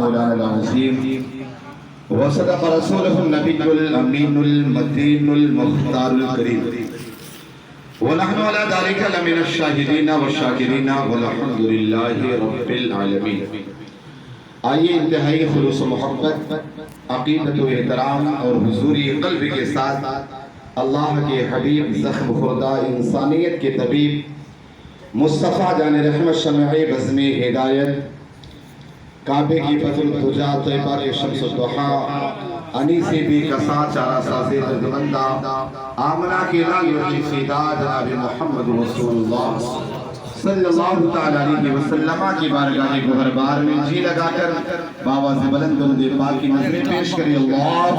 مولانا العظیم وصدق رسولہ النبی الامین المتین المختار الکریم ونحن على ذلك لمن الشاہدین والشاکرین والحمد للہ رب العالمین۔ آئیے انتہائی خلوص و محبت، عقیدت و احترام اور حضوری قلب کے ساتھ اللہ کے حبیب زخم خوردہ انسانیت کے طبیب مصطفیٰ جان رحمت شمع بزم ہدایت کعبے کی بدر الدجا طیبہ کے شمس الضحیٰ انیسی بھی کسا چارہ سازِ دردمندہ آمنہ کے لال وحی فیدا جناب محمد رسول اللہ صلی اللہ تعالیٰ علیہ وسلم کی بارگاہ گوہر بار میں جی لگا کر باواز بلند درود پاک کی نظریں پیش کریں۔ اللہم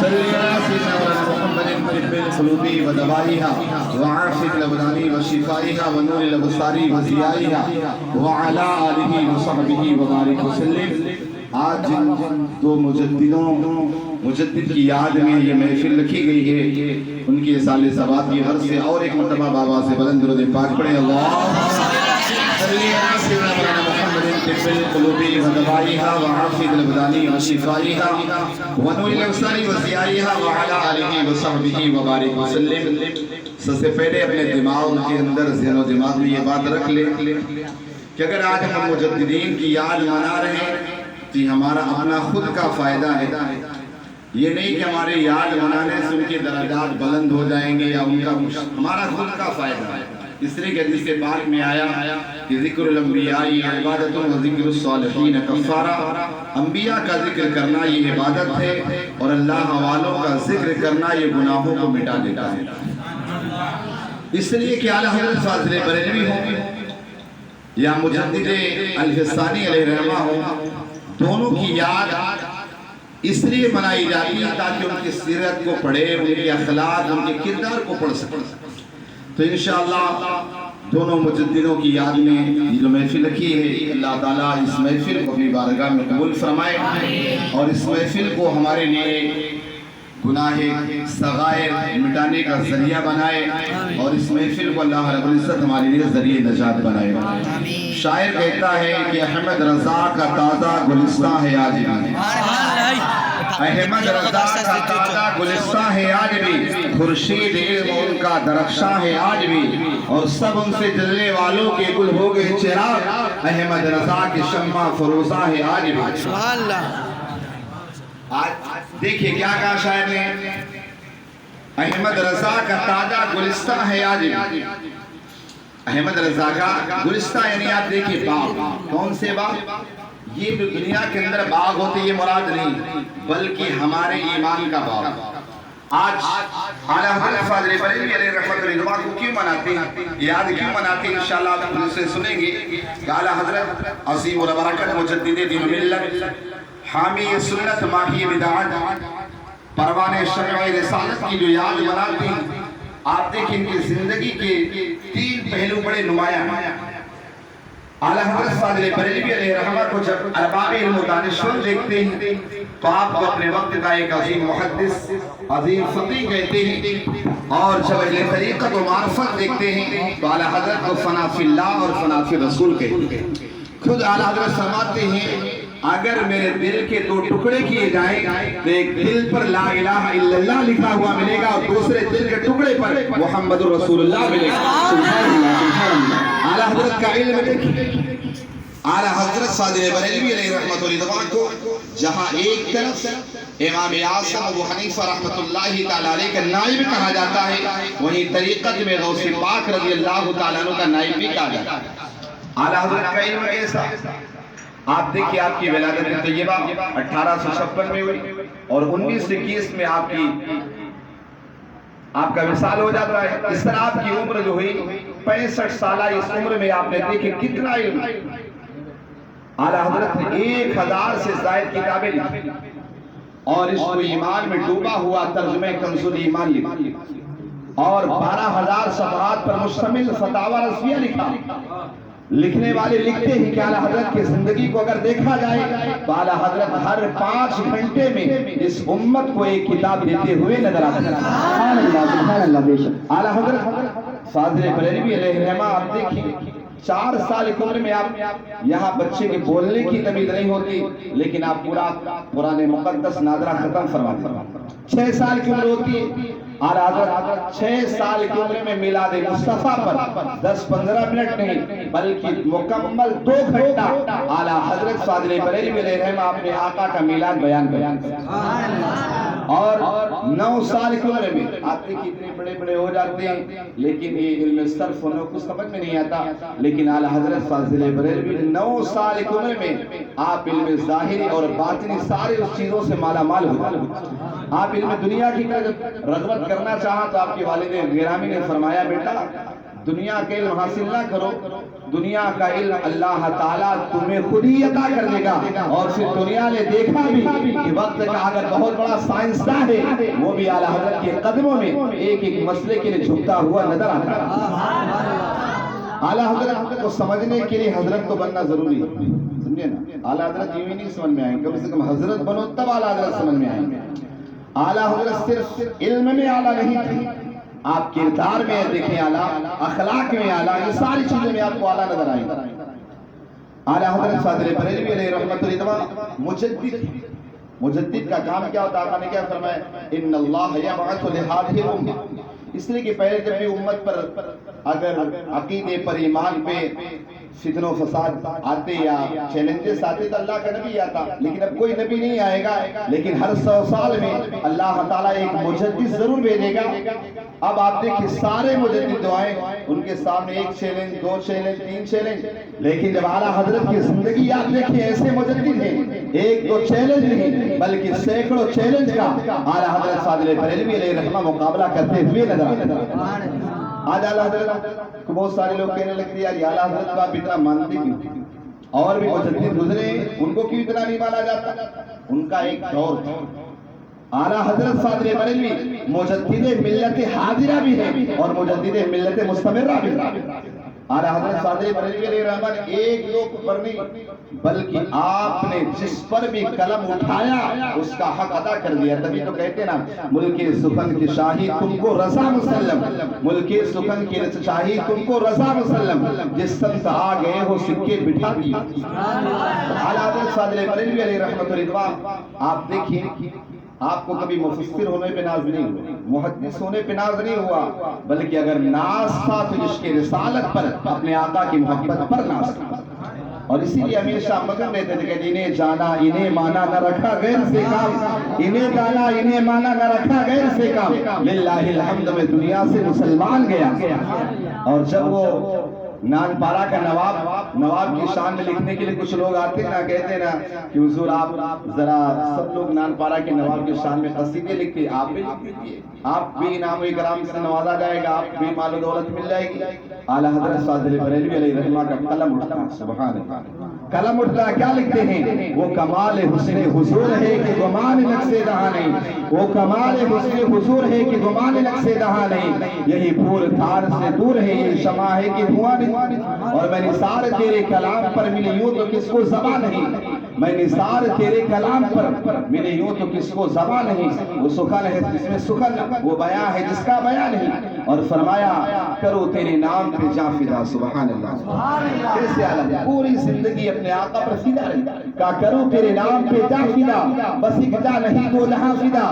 صلی اللہ سیدنا محمد طب القلوب و دوائها وعافیۃ الابدان و شفائها ونور الابصار و ضیائها وعلی آلہ وصحبہ وبارک وسلم۔ آج جن دو مجدد کی یاد میں یہ محفل رکھی گئی ہے، ان کی سال ثواب کی غرض سے اور ایک مرتبہ بابا سے بلند درود پاک پڑھیں۔ اللہم صلی علی سیدنا محمد طب القلوب و دوائها وعافیۃ الابدان و شفائها ونور الابصار و ضیائها وعلی آلہ وصحبہ وبارک وسلم۔ سب سے پہلے اپنے دماغ کے اندر ذہن و دماغ میں یہ بات رکھ لیں کہ اگر آج ہم مجددین کی یاد منا رہے ہیں تو ہمارا اپنا خود کا فائدہ ہے، یہ نہیں کہ ہمارے یاد منانے سے ان کے درجات بلند ہو جائیں گے یا ان کا ہمارا خود کا فائدہ ہے۔ اس لیے کہ حدیث پاک میں آیا کہ ذکر الانبیاء عبادت و ذکر الصالحین کفارہ، انبیاء کا ذکر کرنا یہ عبادت ہے اور اللہ والوں کا ذکر کرنا یہ گناہوں کو مٹا دیتا ہے۔ اس لیے کہ اعلیٰ حضرت فاضل بریلوی ہوں یا مجدد الفسانی علیہ رحمہ ہوں، دونوں کی یاد اس لیے منائی جاتی ہے تاکہ ان کی سیرت کو پڑھے، ان کے اخلاق، ان کے کردار کو پڑھ سکیں۔ تو انشاءاللہ دونوں مجددوں کی یاد میں یہ جو محفل رکھی ہے، اللہ تعالیٰ اس محفل کو اپنی بارگاہ میں قبول فرمائے اور اس محفل کو ہمارے لیے گناہ صغائر مٹانے کا ذریعہ بنائے اور اس محفل کو اللہ رب العزت ہمارے لیے ذریعہ نجات بنائے۔ شاعر کہتا ہے کہ احمد رضا کا تازہ گلستہ ہے آج بھی، احمد رضا کا تازہ گلستہ ہے آج بھی، خورشید علم ان کا درخشاں ہے آج بھی، اور سب ان سے جلنے والوں کے گل ہو گئے چراغ، احمد رضا کی شمع فروزہ ہے آج بھی۔ آج دیکھیں کیا کہا شاعر نے، احمد رضا کا تازہ گلستہ ہے آج بھی۔ احمد رضا کا گلستہ یعنی آپ دیکھیں باغ، کون سے باغ؟ یہ دنیا کے اندر باغ ہوتے یہ مراد نہیں، بلکہ ہمارے ایمان کا باغ۔ آج اعلیٰ حضرت فاضل بریلوی علیہ رحمت اللہ کو کیوں مناتے ہیں، یاد کیوں مناتے ہیں؟ انشاءاللہ آپ ان سے سنیں گے کہ اعلیٰ حضرت عظیم البرکت مجدد دین ملت، حامی سنت ماحی بدعت، پروان شمع رسالت کی جو یاد مناتے ہیں، آپ دیکھیں کہ زندگی کے تین پہلو بڑے نمایاں ہیں۔ اعلیٰ حضرت فاضل بریلوی علیہ رحمہ کو جب ارباب علم و دانشور دیکھتے ہیں تو آپ کو اپنے وقت کا ایک عظیم محدث، عظیم فقیہ کہتے ہیں، اور جب اہل طریقت و معرفت دیکھتے ہیں تو اعلیٰ حضرت کو فنا فی اللہ اور فنا فی رسول کہتے ہیں۔ خود اعلیٰ حضرت فرماتے ہیں اگر میرے دل کے دو ٹکڑے کیے جائیں تو ایک دل پر لا الہ الا اللہ لکھا ہوا ملے گا اور دوسرے دل کے ٹکڑے پر محمد رسول اللہ ملے گا۔ سبحان اللہ سبحان اللہ۔ اعلیٰ حضرت کا علم دیکھیں، اعلیٰ حضرت فاضل بریلوی علیہ رحمت اللہ کو جہاں ایک طرف امام اعظم ابو حنیفہ رحمت اللہ تعالیٰ علیہ کا نائب کہا جاتا ہے، وہیں طریقت میں غوث پاک رضی اللہ تعالیٰ عنہ کا نائب بھی کہا جاتا ہے۔ اعلیٰ حضرت کا علم کیسا؟ آپ دیکھیں آپ کی ولادت طیبہ 1856 میں ہوئی اور 1921 میں آپ کا وصال ہو جاتا ہے۔ اس طرح آپ کی عمر جو ہوئی 65 سالہ، اس عمر میں آپ نے دیکھیں کتنا علم۔ اعلیٰ حضرت نے 1000 سے زائد کتابیں لکھی اور اس کو ایمان میں ڈوبا ہوا ترجمہ کنز ایمان لکھی اور 12000 صفحات پر مشتمل فتاوی رضویہ لکھا۔ لکھنے والے لکھتے ہیں کہ اعلیٰ حضرت کی زندگی کو اگر دیکھا جائے تو اعلیٰ حضرت ہر 5 گھنٹے میں اس امت کو ایک کتاب دیتے ہوئے نظر آتے ہیں۔ سبحان اللہ سبحان اللہ۔ بے شک اعلیٰ حضرت فاضل بریلوی علیہ رحمہ آپ دیکھیں 4 سال کی عمر میں آپ یہاں بچے کے بولنے کی تمیز نہیں ہوتی، لیکن آپ پورا قرآن مقدس نادرہ ختم فرماتے ہیں۔ 6 سال کی عمر ہوتی ہے، اعلیٰ حضرت 6 سال کی عمر میں میلاد مصطفیٰ پر 10-15 منٹ نہیں بلکہ مکمل 2 گھنٹہ اعلیٰ حضرت فاضل بریلوی علیہ الرحمہ اپنے آقا کا میلاد بیان کرتے ہیں۔ اور 9 سال کی عمر میں آپ دیکھیں اتنے بڑے بڑے ہو جاتے ہیں، لیکن یہ علم صرف ہونے کو سمجھ میں نہیں آتا، لیکن اعلیٰ حضرت فاضل بریلوی 9 سال کی عمر میں آپ علم ظاہری اور باطنی سارے اس چیزوں سے مالا مال ہو جاتے۔ آپ علم دنیا کی رغبت کرنا چاہاں تو آپ کے والد گرامی نے فرمایا بیٹا دنیا کا علم حاصل نہ کرو، دنیا کا علم اللہ تعالیٰ تمہیں خود ہی عطا کر دے گا۔ اور پھر دنیا نے دیکھا بھی کہ وقت کا اگر بہت بڑا سائنسداں ہے وہ بھی اعلیٰ حضرت کے قدموں میں ایک ایک مسئلے کے لیے جھکتا ہوا نظر آتا ہے۔ اعلیٰ حضرت کو سمجھنے کے لیے حضرت کو بننا ضروری ہے، سمجھے نا؟ اعلیٰ حضرت یوں ہی نہیں سمجھ میں آئیں، کم سے کم حضرت بنو تب اعلیٰ حضرت سمجھ میں آئیں گے۔ اعلیٰ حضرت صرف علم میں اعلیٰ نہیں تھے، آپ کردار میں دیکھیں اعلیٰ، اخلاق میں اعلیٰ، یہ ساری چیزوں میں آپ کو اعلیٰ نظر آئیں گے۔ اعلیٰ حضرت فاضل بریلوی علیہ رحمۃ اللہ مجدد کا کام کیا ہوتا ہے؟ آقا نے کیا فرمایا؟ ان اللہ یبعث لہذه الامہ، اس لیے کہ پہلے جب بھی امت پر اگر عقیدے پر ایمان پہ فتن و فساد آتے یا چیلنجز آتے تو اللہ کا نبی آتا، لیکن اب کوئی نبی نہیں آئے گا، لیکن ہر 100 سال میں اللہ تعالیٰ ایک مجدد ضرور بھیجے گا۔ اب آپ دیکھیں سارے مجدد دعائیں ان کے سامنے 1 چیلنج 2 چیلنج 3 چیلنج، لیکن جب اعلیٰ حضرت کی زندگی آپ دیکھیں ایسے مجدد ہیں 1-2 چیلنج نہیں بلکہ سینکڑوں چیلنج کا اعلیٰ حضرت فاضل بریلوی علیہ رحمہ مقابلہ کرتے ہوئے نظر آتے ہیں۔ آج اعلیٰ حضرت کو بہت سارے لوگ کہنے لگتے ہیں یار اعلیٰ حضرت کو آپ اتنا مانتے کیوں؟ اور بھی مجدد گزرے ان کو کیوں اتنا نہیں مانا جاتا؟ ان کا ایک دور تھا۔ اعلیٰ حضرت فاضل بریلوی مجدد ملت حاضرہ بھی ہے اور مجدد ملت مستمرہ بھی ہے۔ اعلیٰ حضرت فاضل بریلوی علیہ الرحمہ نے 1-2 پر نہیں بلکہ آپ نے جس پر بھی قلم اٹھایا اس کا حق ادا کر دیا۔ تبھی تو کہتے ہیں نا ملک سخن کی شاہی تم کو رضا مسلم، ملک سخن کی شاہی تم کو رضا مسلم، جس سمت آ گئے ہو سکے بٹھا دیا۔ اعلیٰ حضرت فاضل بریلوی علیہ رحمۃ اللہ آپ دیکھیں آپ کو کبھی مفسر ہونے پہ ناز نہیں ہوا، محدث ہونے پہ ناز نہیں ہوا، بلکہ اگر ناز تھا تو عشق رسالت پر، اپنے آقا کی محبت پر ناز تھا۔ اور اسی لیے ہمیشہ مگن رہتے تھے کہ انہیں جانا انہیں مانا نہ رکھا غیر سے کام، انہیں جانا انہیں مانا نہ رکھا غیر سے کام، للہ الحمد میں دنیا سے مسلمان گیا۔ اور جب وہ نان پارا کا نواب کی شان میں لکھنے کے لیے کچھ لوگ آتے ہیں نا، کہتے ہیں نا کہ حضور آپ ذرا سب لوگ نان پارا کے نواب کی شان میں قصیدے لکھتے، آپ بھی لکھ دیجیے، آپ بھی انعام و اکرام سے نوازا جائے گا، آپ بھی مال و دولت مل جائے گی۔ اعلیٰ حضرت فاضل بریلوی علیہ رحمہ کا قلم اٹھتا، سبحان اللہ، قلم اٹھتا کیا لکھتے ہیں؟ وہ کمال حسن حضور ہے کہ گمان نقص جہاں نہیں، وہ کمال حسن حضور ہے کہ گمان نقص جہاں نہیں، یہی پھول تھار سے دور ہے یہ شمع ہے کہ دھواں نہیں۔ اور میں نثار تیرے کلام پر ملی یوں تو کس کو زبان نہیں، میں نثار تیرے کلام پر ملی یوں تو کس کو زبان نہیں، وہ سخن ہے جس میں سخن، وہ بیان ہے جس کا بیان نہیں۔ اور فرمایا کرو تیرے نام پہ جاں فدا، سبحان اللہ، کیسے اعلیٰ پوری زندگی اپنے آقا پر فدا رہی، کہا کرو تیرے نام پہ جاں فدا، بس ایک جاں نہیں 2 جہاں فدا،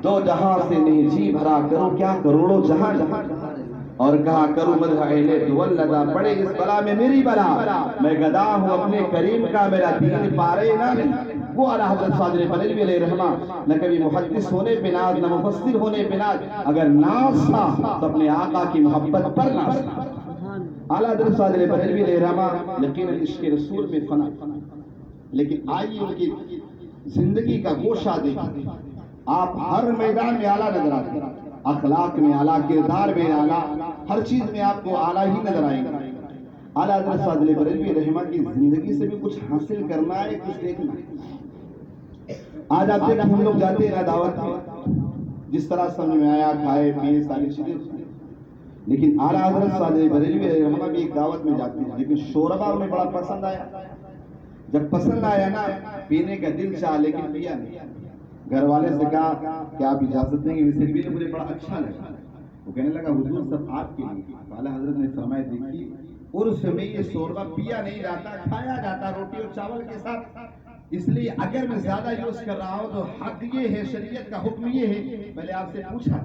2 جہاں سے نہیں جی بھرا، کرو کیا کروڑوں جہاں۔ اور کہا کروں مدح اہل دول لدا، پڑے اس بلا میں میری بلا، میں گدا ہوں اپنے کریم کا، میرا دین پارے نہ نہیں۔ وہ اعلیٰ حضرت فاضل بریلوی علیہ رحمہ نہ کبھی محدث ہونے پہ ناز، نہ مفسر ہونے پہ ناز، اگر ناز تھا تو اپنے آقا کی محبت پر ناز تھا۔ اعلیٰ حضرت فاضل بریلوی علیہ رحمہ یقیناً عشق رسول میں فنا، لیکن آئیے ان کی زندگی کا گوشہ دیکھیں، آپ ہر میدان میں اعلیٰ نظر آتے ہیں، اخلاق میں اعلیٰ، کردار میں اعلیٰ، ہر چیز میں آپ کو اعلیٰ ہی نظر آئیں گے۔ اعلیٰ حضرت فاضل بریلوی رحمہ کی زندگی سے بھی کچھ حاصل کرنا ہے، کچھ دیکھنا ہے۔ آج آپ دیکھیں ہم لوگ جاتے ہیں دعوت میں، جس طرح سمجھ میں آیا کھائے پیے ساری چیزیں، لیکن اعلیٰ حضرت فاضل بریلوی رحمہ بھی ایک دعوت میں جاتے ہیں، لیکن شوربہ انہیں بڑا پسند آیا۔ جب پسند آیا نا پینے کا دل چاہا لیکن پیا نہیں، گھر والے سے کہا کہ آپ اجازت دیں گے، ویسے پینے مجھے بڑا اچھا لگا۔ وہ کہنے لگا حضور سب آپ کے لیے۔ اعلیٰ حضرت نے فرمایا دیکھیے عرف میں یہ شوربہ پیا نہیں جاتا، کھایا جاتا روٹی اور چاول کے ساتھ. اس لیے اگر میں زیادہ یوز کر رہا ہوں تو حد یہ ہے، شریعت کا حکم یہ ہے. میں نے آپ سے پوچھا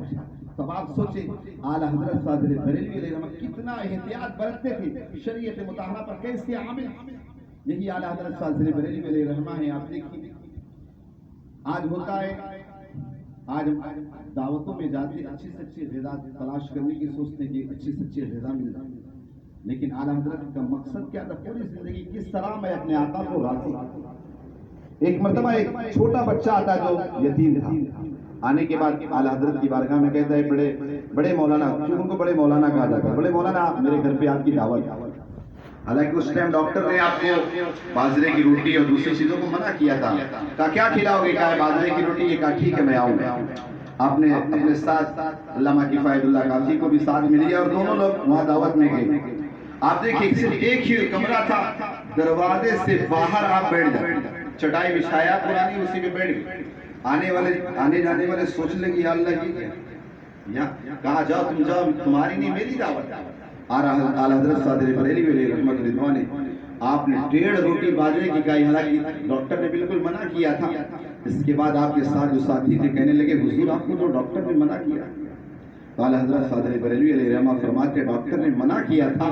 تو آپ سوچیں اعلیٰ حضرت فاضل بریلوی علیہ الرحمہ کتنا احتیاط برتتے تھے، شریعت مطہرہ پر کیسے عامل. یہی اعلیٰ حضرت فاضل بریلوی علیہ الرحمہ ہے. آپ دیکھیے آج ہوتا ہے، آج دعوتوں میں جاتے اچھی سے اچھی غذا تلاش کرنے کی سوچتے کہ اچھی سے اچھی غذا مل جائے، لیکن اعلیٰ حضرت کا مقصد کیا تھا؟ پوری زندگی کس طرح میں اپنے آقا کو راضی. ایک مرتبہ ایک چھوٹا بچہ آتا جو یتیم تھا، آنے کے بعد اعلیٰ حضرت کی بارگاہ میں کہتا ہے بڑے مولانا، کیوں ان کو بڑے مولانا کہا جاتا ہے، بڑے مولانا میرے گھر پہ آپ کی دعوت. حالانکہ اس ٹائم ڈاکٹر نے آپ کو باجرے کی روٹی اور دوسری چیزوں کو منع کیا تھا. کہا کیا کھلاؤ گے؟ کہا باجرے کی روٹی. یہ کہا ٹھیک ہے میں آؤں گا. آپ نے اپنے ساتھ علامہ کفایت اللہ قاضی کو بھی ساتھ مل لیا اور دونوں لوگ وہاں دعوت میں گئے. آپ دیکھیں صرف ایک ہی کمرہ تھا، دروازے سے باہر آپ بیٹھ جائیں، چٹائی بچھایا پرانی اسی پہ بیٹھ گئے. آنے جانے والے سوچ لیں کہ یا اللہ یہ کیا، کہا جاؤ تم جاؤ، تمہاری نہیں میری دعوت. اعلیٰ حضرت فاضل بریلوی علیہ رحمۃ رضوان نے آپ نے 1.5 روٹی باجرے کی کھائی، حالانکہ ڈاکٹر نے بالکل منع کیا تھا. اس کے بعد آپ کے ساتھ جو ساتھی تھے کہنے لگے حضور آپ کو تو ڈاکٹر نے منع کیا. تو اعلیٰ حضرت فاضل بریلوی علیہ رحمہ فرماتے ڈاکٹر نے منع کیا تھا،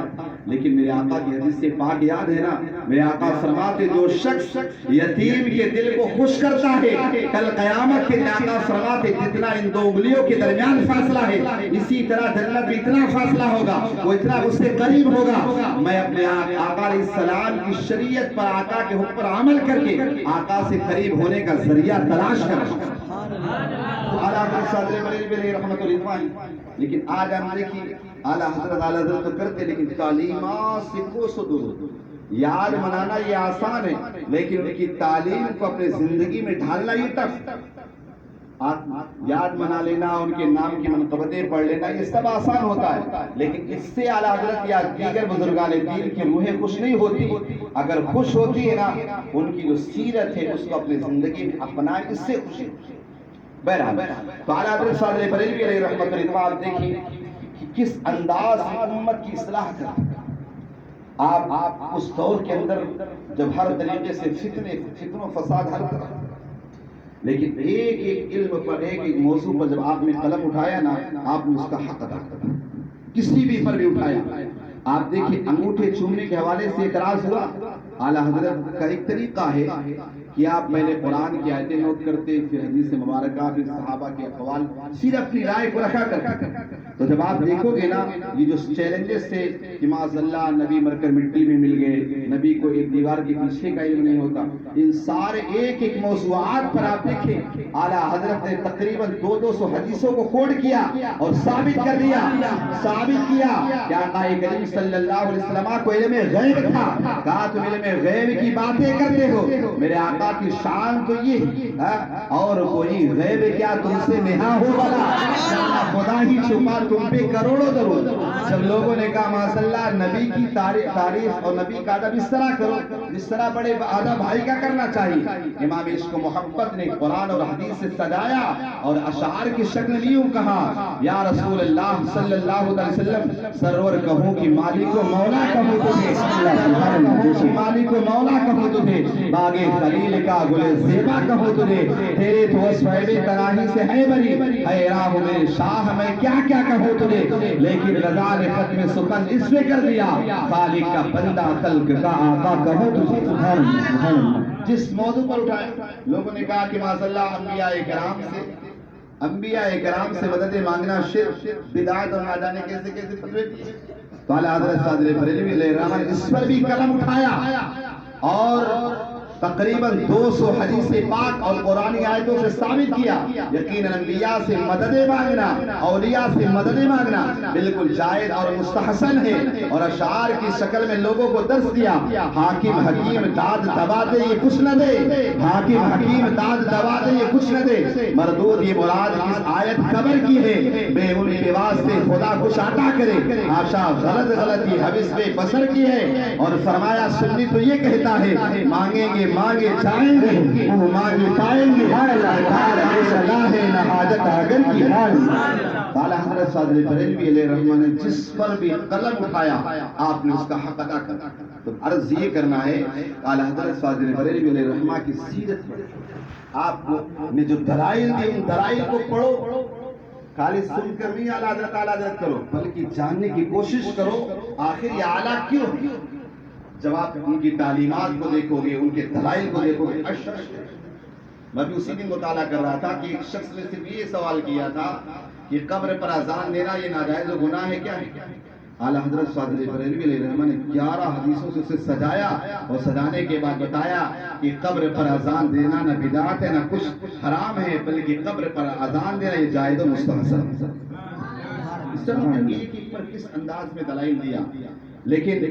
لیکن میرے آقا کی حدیث سے پاک یاد ہے نا، میرے آقا فرماتے جو شخص یتیم کے دل کو خوش کرتا ہے کل قیامت کے آقا فرماتے جتنا ان 2 انگلیوں کے درمیان فاصلہ ہے اسی طرح جنت بھی اتنا فاصلہ ہوگا، وہ اتنا اس سے قریب ہوگا. میں اپنے آقا علیہ السلام کی شریعت پر، آقا کے حکم پر عمل کر کے آقا سے قریب ہونے کا ذریعہ تلاش کروں. اعلیٰ حضرت فاضل بریلوی علیہ رحمۃ اللہ. لیکن آج ہم دیکھیں اعلیٰ حضرت تو کرتے، لیکن تعلیمات سے کوسوں دور. یاد منانا یہ آسان ہے، لیکن ان کی تعلیم کو اپنے زندگی میں ڈھالنا یہ ٹف. یاد منا لینا، ان کے نام کی منقبتیں پڑھ لینا، یہ سب آسان ہوتا ہے، لیکن اس سے اعلیٰ حضرت یا دیگر بزرگان دین کی روحیں خوش نہیں ہوتی. اگر خوش ہوتی ہے نا، ان کی جو سیرت ہے اس کو اپنی زندگی میں اپنائیں، اس سے خوشی. بہرحال تو اعلیٰ حضرت فاضل بریلوی علیہ رحمۃ اللہ. آپ دیکھیے کہ کس انداز سے امت کی اصلاح کرتے. آپ اس دور کے اندر جب ہر طریقے سے فتن و فساد ہر طرح، لیکن ایک ایک علم پر، ایک ایک موضوع پر جب آپ نے قلم اٹھایا نا، آپ نے اس کا حق ادا کرا. کسی بھی پر بھی اٹھایا. آپ دیکھیں انگوٹھے چومنے کے حوالے سے اعتراض ہوا. اعلیٰ حضرت کا ایک طریقہ ہے کہ آپ پہلے قرآن کی آیتیں نوٹ کرتے، پھر حدیث مبارکہ، پھر صحابہ کے اقوال، پھر اپنی رائے کو رکھا کرتے. تو جب آپ دیکھو گے نا یہ جو چیلنجز تھے کہ معاذ اللہ نبی مر کر مٹی میں مل گئے، نبی کو ایک دیوار کے پیچھے کا علم نہیں ہوتا، ان سارے ایک ایک موضوعات پر آپ دیکھیں اعلیٰ حضرت نے تقریباً 200 حدیثوں کو کوٹ کیا اور ثابت کر دیا، ثابت کیا کہ آقا کریم صلی اللہ علیہ وسلم کو علم غیب تھا. کہا تم علم غیب کی باتیں کرتے ہو، میرے آقا کی شان تو یہ اور کوئی غیب کیا تم سے نہا ہو والا، خدا ہی چھپا تم پہ کروڑوں درود. جب لوگوں نے کہا ماشاءاللہ نبی کی تعریف اور نبی کا ادب اس طرح کرو جس طرح بڑے آدھا بھائی کا کرنا چاہیے، امام عشق و محبت نے قرآن اور حدیث سے سجایا اور اشعار کی شکل میں یوں کہا یا رسول اللہ صلی اللہ علیہ وسلم سرور کہوں کہ مالک و مولا کہوں تجھے، مالک و مولا کہوں تجھے، باغ خلیل کا گل زیبا کہوں تجھے، تیرے تو وصف تراہی سے ہے بری، اے راہ میرے شاہ میں کیا کیا کہوں تجھے، لیکن رضا نے ختم سخن اس میں کر دیا، خالق کا بندہ خلق کا آقا کہوں تجھے. جس موضوع پر اٹھائے لوگوں نے کہا کہ معاذ اللہ انبیاء کرام سے مدد مانگنا شرک، بدعت اور نہ جانے کیسے کیسے فکرتی ہے. تو اعلیٰ حضرت فاضل بریلوی علیہ الرحمہ اس پر بھی قلم اٹھایا اور تقریباً 200 حدیث پاک اور قرآنی آیتوں سے ثابت کیا یقیناً انبیاء سے مدد مانگنا، اولیاء سے مدد مانگنا بالکل جائز اور مستحسن ہے، اور اشعار کی شکل میں لوگوں کو درس دیا. حاکم حکیم داد دبا دے یہ کچھ نہ دے، حاکم حکیم داد دبا دے یہ کچھ نہ دے، مردود یہ مراد اس آیت خبر کی ہے، بے ان کے واسطے خدا کچھ عطا کرے، آشا غلطی حوث بے بسر کی ہے. اور فرمایا سنی تو یہ کہتا ہے مانگیں گے مانگے جائیں گے وہ مانگے پائیں گے، حاجت اگر کی حال۔ اعلیٰ حضرت فاضل بریلوی علیہ الرحمہ نے جس پر بھی قلم اٹھایا آپ نے اس کا حق ادا کرنا۔ تو عرض یہ کرنا ہے اعلیٰ حضرت فاضل بریلوی علیہ الرحمہ کی سیرت پر آپ نے جو دلائل دی ان دلائل کو پڑھو، خالی سن کر نہیں اعلیٰ حضرت کرو بلکہ جاننے کی کوشش کرو آخر یہ اعلیٰ کیوں۔ جب آپ ان کی تعلیمات کو دیکھو گے، ان کے دلائل کو دیکھو گے، میں بھی اسی دن مطالعہ کر رہا تھا کہ ایک شخص نے صرف یہ سوال کیا تھا کہ قبر پر اذان دینا یہ ناجائز و گناہ ہے کیا ہے؟ اعلیٰ حضرت فاضل بریلوی علیہ الرحمہ نے 11 حدیثوں سے اسے سجایا اور سجانے کے بعد بتایا کہ قبر پر اذان دینا نہ بدعت ہے نہ کچھ حرام ہے، بلکہ قبر پر اذان دینا یہ جائز و مستحسن ہے۔ اس طرح پر کس انداز میں دلائل دیا، لیکن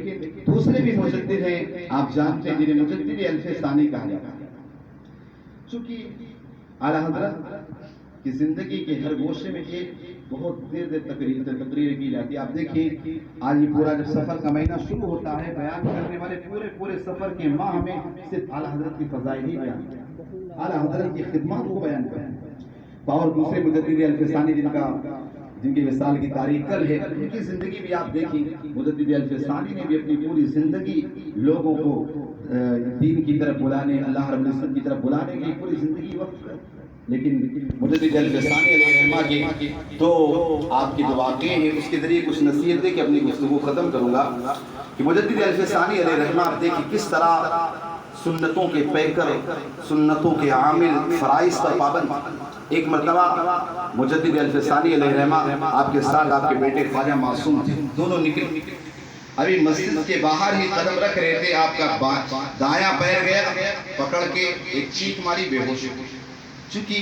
دوسرے بھی مجدد ہیں آپ جانتے ہیں جنہیں مجدد الف ثانی کہا جاتا ہے۔ چونکہ اعلیٰ حضرت کی زندگی کے ہر گوشے میں ایک بہت دیر تقریر کی جاتی ہے۔ آپ دیکھیں آج یہ پورا جب سفر کا مہینہ شروع ہوتا ہے، بیان کرنے والے پورے سفر کے ماہ میں صرف اعلیٰ حضرت کی فضائل ہی بیان کرتے ہیں، اعلیٰ حضرت کی خدمات کو بیان کرتے ہیں۔ اور دوسرے مجدد الف ثانی جن کی وصال کی تاریخ کل ہے، ان کی زندگی بھی آپ دیکھیں، مجدد الف ثانی نے بھی اپنی پوری زندگی لوگوں کو دین کی طرف بلانے، اللہ رب العزت کی طرف بلانے کی پوری زندگی وقت کر، لیکن مجدد الف ثانی علیہ الرحمہ کے تو آپ کی جو واقعے ہیں اس کے ذریعے کچھ نصیحت دے کے اپنی گفتگو ختم کروں گا کہ مجدد الف ثانی علیہ الرحمہ آپ دیکھیں کس طرح سنتوں کے پیکر، سنتوں کے عامل، فرائض پر پابند۔ ایک مرتبہ مجدد الف ثانی علیہ الرحمہ آپ کے ساتھ آپ کے بیٹے خواجہ معصوم تھے، دونوں نکل ابھی مسجد کے باہر ہی قدم رکھ رہے تھے، آپ کا دایاں پیر گیا پکڑ کے ایک چیخ ماری، بے ہوش ہو۔ چونکہ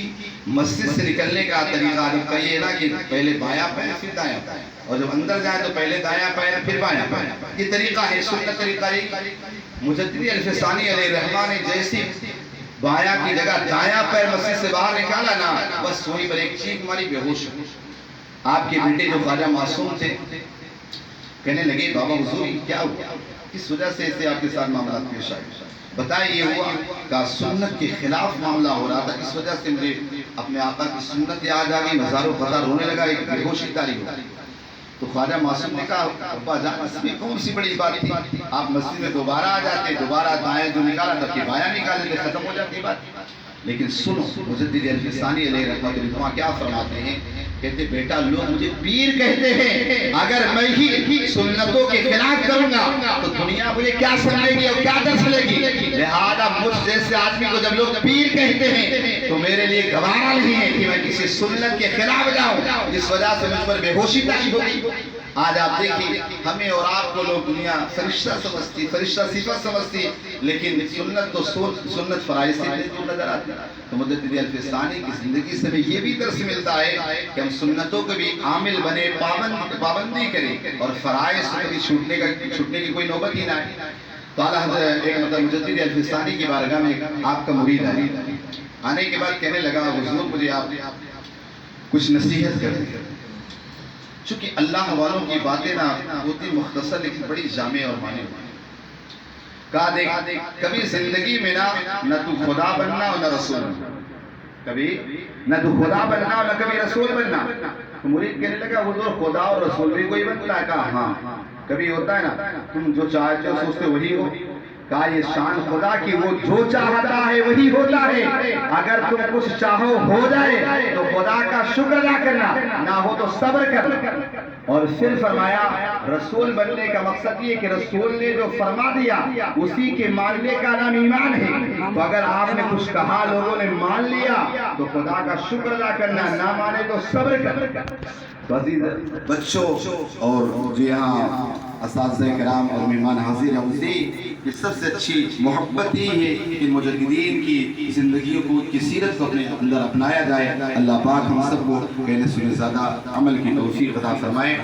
مسجد سے نکلنے کا طریقہ جب کا یہ نا کہ پہلے بایاں پیر پھر دایاں پیر، اور جب اندر جائیں تو پہلے دایاں پیر پھر بایاں پیر، یہ طریقہ ہے سنت طریقہ ہے۔ مجدد الف ثانی علیہ الرحمہ نے جیسی بایاں کی جگہ دایاں پیر مسجد سے باہر نکالا نا، بس وہیں پر ایک چیخ ماری، بے ہوش ہو۔ آپ کے بیٹے جو خواجہ معصوم تھے کہنے لگے بابا حضور کیا ہوا، کس وجہ سے ایسے آپ کے ساتھ معاملات پیش آئے؟ بتائیں یہ ہوا کہ سنت کے خلاف معاملہ ہو رہا تھا، اس وجہ سے مجھے اپنے آقا کی سنت یاد آ گئی، مزاروں پتہ رونے لگا، ایک بے ہوشی طاری ہو۔ تو خواجہ معصوم نے کہا ابا جان اس میں کون سی بڑی بات تھی، آپ مسجد میں دوبارہ آ جاتے، دوبارہ دائیں جو نکالا تھا کہ بایاں نکالے تھے، ختم ہو جاتی بات۔ لیکن سنو مجدد الف ثانی علیہ الرحمہ کیا فرماتے ہیں، کہتے بیٹا لوگ مجھے پیر کہتے ہیں، اگر میں ہی سنتوں کے خلاف کروں گا تو دنیا مجھے کیا سمجھے گی اور کیا درس لے گی، لہذا مجھ جیسے آدمی کو جب لوگ پیر کہتے ہیں تو میرے لیے گوارا نہیں ہے کہ میں کسی سنت کے خلاف جاؤں، اس وجہ سے مجھ پر بے ہوشی طاری ہوگی۔ آج آپ دیکھیں ہمیں اور آپ کو لوگ دنیا فرشتہ سمجھتی، فرشتہ صفت سمجھتی، لیکن سنت تو سنت فرائض سے دور نظر آتی۔ تو مجدد الف ثانی کی زندگی سے بھی یہ بھی درس ملتا ہے کہ ہم سنتوں کو بھی عامل بنے، پابندی کریں اور فرائض سے کبھی چھوٹنے کی کوئی نوبت ہی نہ آئے۔ تو اعلیٰ حضرت ایک مجدد الف ثانی کی بارگاہ میں آپ کا مرید آئے، آنے کے بعد کہنے لگا حضور مجھے آپ کچھ نصیحت کریں، چونکہ اللہ والوں کی باتیں نہ ہوتی مختصر لیکن بڑی جامع اور معنی ہوتی۔ کہا دیکھ کبھی زندگی میں نہ تو خدا بننا اور نہ رسول بننا، کبھی نہ تو خدا بننا اور نہ کبھی رسول بننا۔ تو مرید کہنے لگا حضور خدا اور رسول بھی کوئی بنتا ہے؟ کہا ہاں، کبھی ہوتا ہے نا تم جو چاہتے ہو سوچتے وہی ہو۔ کہا یہ شان خدا کی وہ جو چاہتا ہے وہی ہوتا ہے، اگر تم کچھ چاہو ہو جائے تو خدا کا شکر ادا کرنا، نہ ہو تو صبر کرنا۔ اور پھر فرمایا رسول بننے کا مقصد یہ کہ رسول نے جو فرما دیا اسی کے ماننے کا نام ایمان ہے۔ تو اگر آپ نے کچھ کہا لوگوں نے مان لیا تو خدا کا شکر ادا کرنا، نہ مانے تو صبر کرنا۔ تو عزیز بچوں اور جو یہاں اساتذہ کرام اور مہمان حاضر ہیں اسی کہ سب سے اچھی محبت ہی ہے کہ مجددین کی زندگیوں کو کی سیرت کو اپنے اندر اپنایا جائے۔ اللہ پاک ہم سب کو کہنے سے زیادہ عمل کی توفیق عطا فرمائے۔